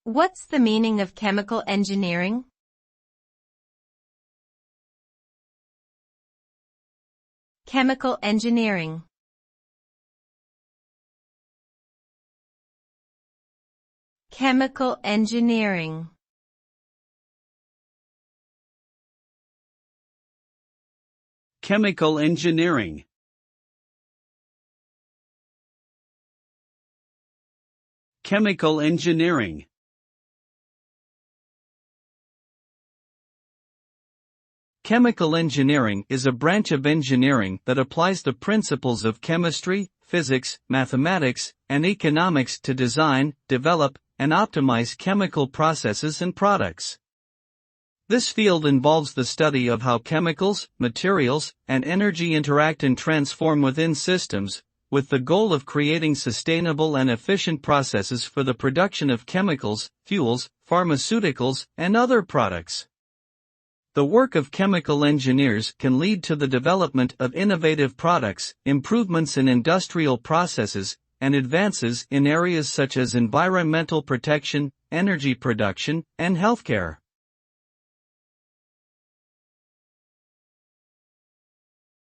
What's the meaning of chemical engineering? Chemical engineering. Chemical engineering. Chemical engineering. Chemical engineering. Chemical engineering is a branch of engineering that applies the principles of chemistry, physics, mathematics, and economics to design, develop, and optimize chemical processes and products. This field involves the study of how chemicals, materials, and energy interact and transform within systems, with the goal of creating sustainable and efficient processes for the production of chemicals, fuels, pharmaceuticals, and other products. The work of chemical engineers can lead to the development of innovative products, improvements in industrial processes, and advances in areas such as environmental protection, energy production, and healthcare.